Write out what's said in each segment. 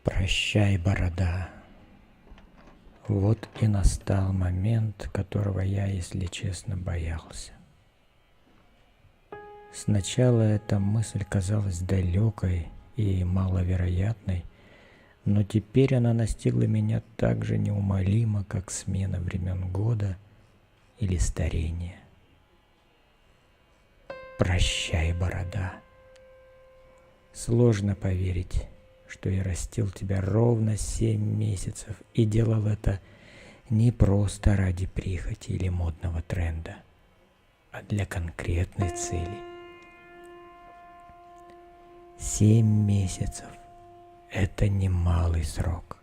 Прощай, борода. Вот и настал момент, которого я, если честно, боялся. Сначала эта мысль казалась далекой и маловероятной, но теперь она настигла меня так же неумолимо, как смена времен года или старение. Прощай, борода. Сложно поверить, что я растил тебя ровно 7 месяцев и делал это не просто ради прихоти или модного тренда, а для конкретной цели. 7 месяцев – это немалый срок.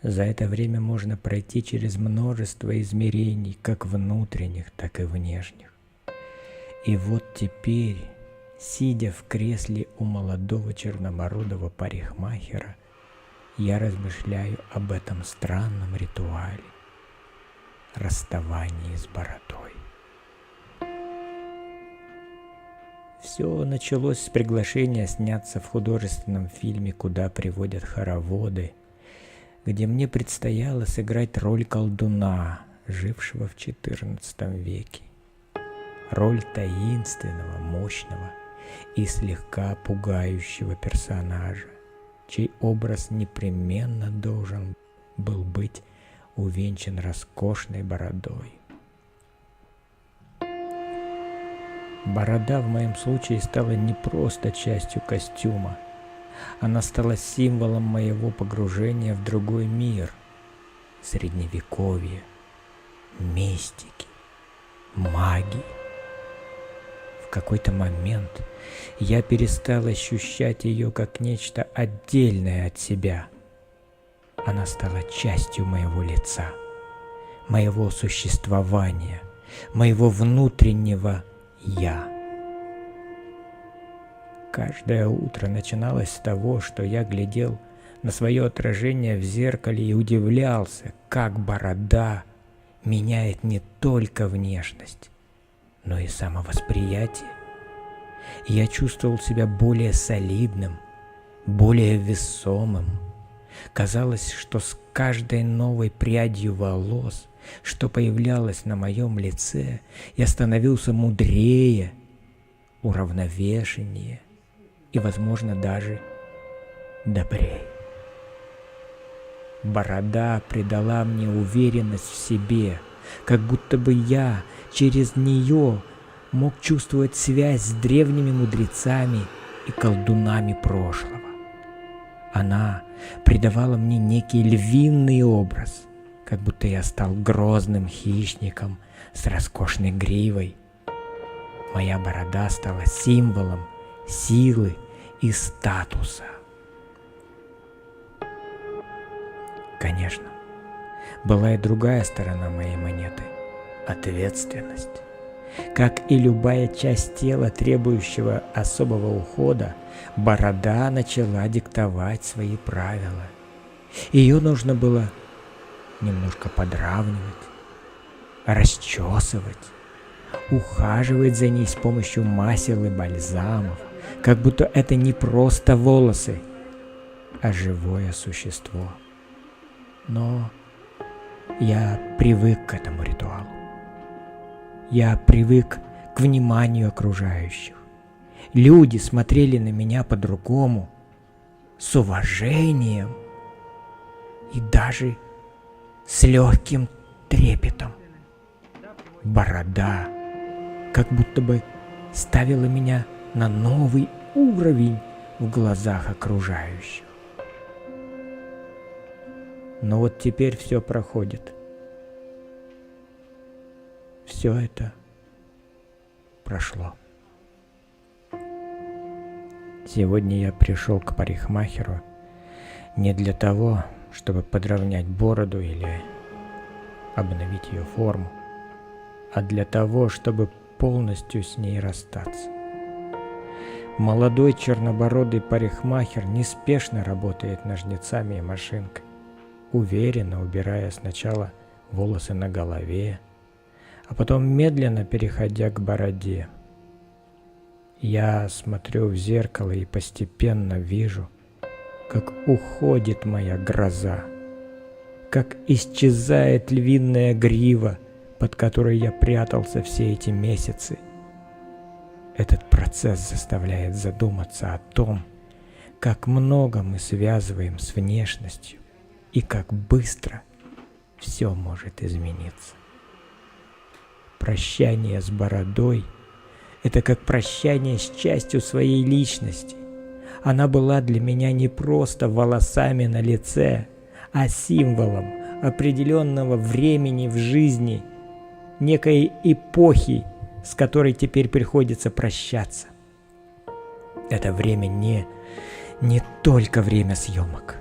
За это время можно пройти через множество измерений, как внутренних, так и внешних. И вот теперь, сидя в кресле у молодого чернобородого парикмахера, я размышляю об этом странном ритуале – расставании с бородой. Все началось с приглашения сняться в художественном фильме «Куда приводят хороводы», где мне предстояло сыграть роль колдуна, жившего в XIV веке. Роль таинственного, мощного и слегка пугающего персонажа, чей образ непременно должен был быть увенчан роскошной бородой. Борода в моем случае стала не просто частью костюма, она стала символом моего погружения в другой мир, средневековья, мистики, магии. В какой-то момент я перестал ощущать ее как нечто отдельное от себя. Она стала частью моего лица, моего существования, моего внутреннего «я». Каждое утро начиналось с того, что я глядел на свое отражение в зеркале и удивлялся, как борода меняет не только внешность, но и самовосприятие. Я чувствовал себя более солидным, более весомым. Казалось, что с каждой новой прядью волос, что появлялась на моем лице, я становился мудрее, уравновешеннее и, возможно, даже добрее. Борода придала мне уверенность в себе, как будто бы я через нее мог чувствовать связь с древними мудрецами и колдунами прошлого. Она придавала мне некий львиный образ, как будто я стал грозным хищником с роскошной гривой. Моя борода стала символом силы и статуса. Конечно, была и другая сторона моей монеты – ответственность. Как и любая часть тела, требующего особого ухода, борода начала диктовать свои правила. Ее нужно было немножко подравнивать, расчесывать, ухаживать за ней с помощью масел и бальзамов, как будто это не просто волосы, а живое существо. Но я привык к этому ритуалу. Я привык к вниманию окружающих. Люди смотрели на меня по-другому, с уважением и даже с легким трепетом. Борода как будто бы ставила меня на новый уровень в глазах окружающих. Но вот теперь все проходит. Все это прошло. Сегодня я пришел к парикмахеру не для того, чтобы подровнять бороду или обновить ее форму, а для того, чтобы полностью с ней расстаться. Молодой чернобородый парикмахер неспешно работает ножницами и машинкой, уверенно убирая сначала волосы на голове, а потом медленно переходя к бороде. Я смотрю в зеркало и постепенно вижу, как уходит моя гроза, как исчезает львиная грива, под которой я прятался все эти месяцы. Этот процесс заставляет задуматься о том, как много мы связываем с внешностью и как быстро все может измениться. Прощание с бородой – это как прощание с частью своей личности. Она была для меня не просто волосами на лице, а символом определенного времени в жизни, некой эпохи, с которой теперь приходится прощаться. Это время не только время съемок,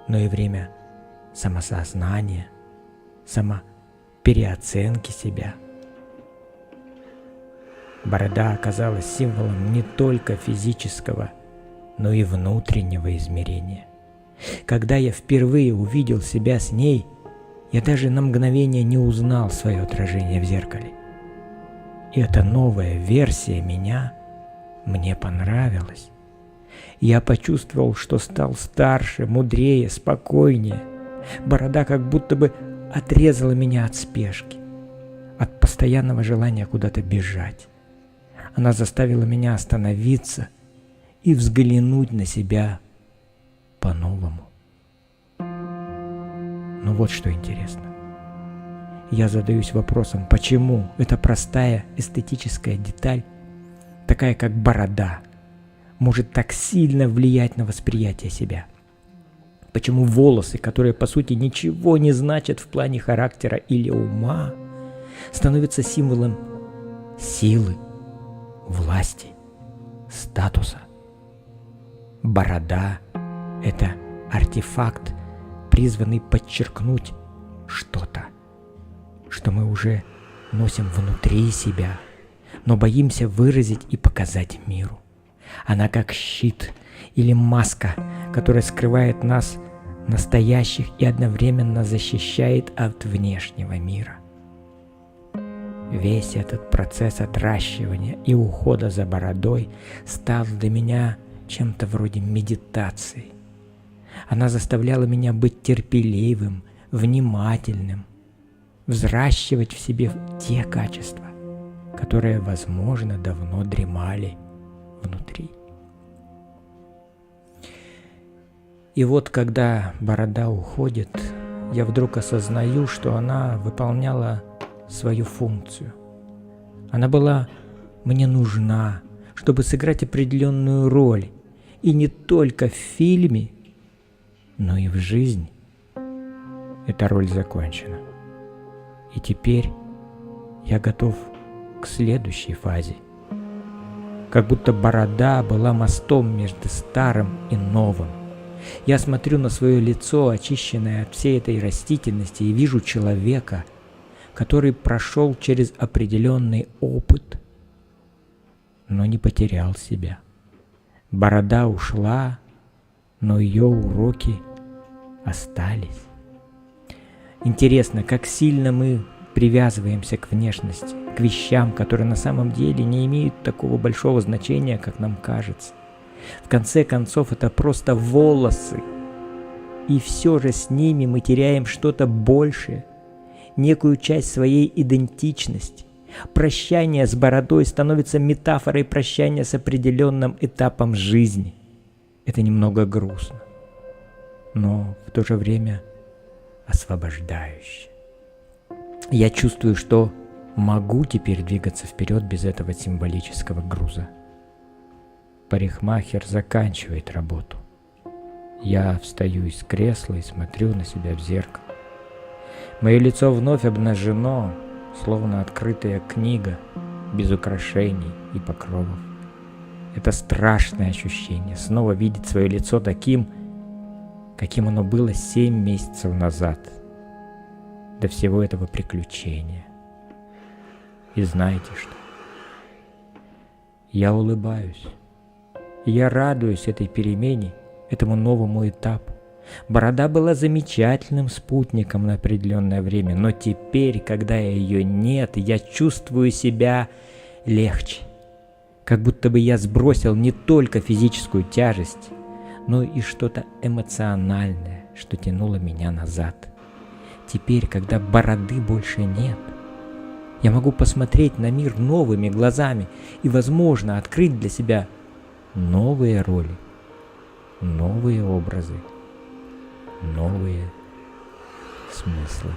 но и время самосознания, самопереоценки себя. Борода оказалась символом не только физического, но и внутреннего измерения. Когда я впервые увидел себя с ней, я даже на мгновение не узнал свое отражение в зеркале. И эта новая версия меня мне понравилась. Я почувствовал, что стал старше, мудрее, спокойнее. Борода как будто бы отрезала меня от спешки, от постоянного желания куда-то бежать. Она заставила меня остановиться и взглянуть на себя по-новому. Но вот что интересно. Я задаюсь вопросом, почему эта простая эстетическая деталь, такая как борода, может так сильно влиять на восприятие себя? Почему волосы, которые по сути ничего не значат в плане характера или ума, становятся символом силы, власти, статуса? Борода – это артефакт, призванный подчеркнуть что-то, что мы уже носим внутри себя, но боимся выразить и показать миру. Она как щит или маска, которая скрывает нас настоящих и одновременно защищает от внешнего мира. Весь этот процесс отращивания и ухода за бородой стал для меня чем-то вроде медитации. Она заставляла меня быть терпеливым, внимательным, взращивать в себе те качества, которые, возможно, давно дремали внутри. И вот когда борода уходит, я вдруг осознаю, что она выполняла свою функцию. Она была мне нужна, чтобы сыграть определенную роль, и не только в фильме, но и в жизни. Эта роль закончена. И теперь я готов к следующей фазе. Как будто борода была мостом между старым и новым. Я смотрю на свое лицо, очищенное от всей этой растительности, и вижу человека, который прошел через определенный опыт, но не потерял себя. Борода ушла, но ее уроки остались. Интересно, как сильно мы привязываемся к внешности, к вещам, которые на самом деле не имеют такого большого значения, как нам кажется. В конце концов, это просто волосы. И все же с ними мы теряем что-то большее, некую часть своей идентичности. Прощание с бородой становится метафорой прощания с определенным этапом жизни. Это немного грустно, но в то же время освобождающе. Я чувствую, что могу теперь двигаться вперед без этого символического груза. Парикмахер заканчивает работу. Я встаю из кресла и смотрю на себя в зеркало. Мое лицо вновь обнажено, словно открытая книга, без украшений и покровов. Это страшное ощущение, снова видеть свое лицо таким, каким оно было 7 месяцев назад, до всего этого приключения. И знаете что? Я улыбаюсь. Я радуюсь этой перемене, этому новому этапу. Борода была замечательным спутником на определенное время, но теперь, когда ее нет, я чувствую себя легче. Как будто бы я сбросил не только физическую тяжесть, но и что-то эмоциональное, что тянуло меня назад. Теперь, когда бороды больше нет, я могу посмотреть на мир новыми глазами и, возможно, открыть для себя новые роли, новые образы, новые смыслы.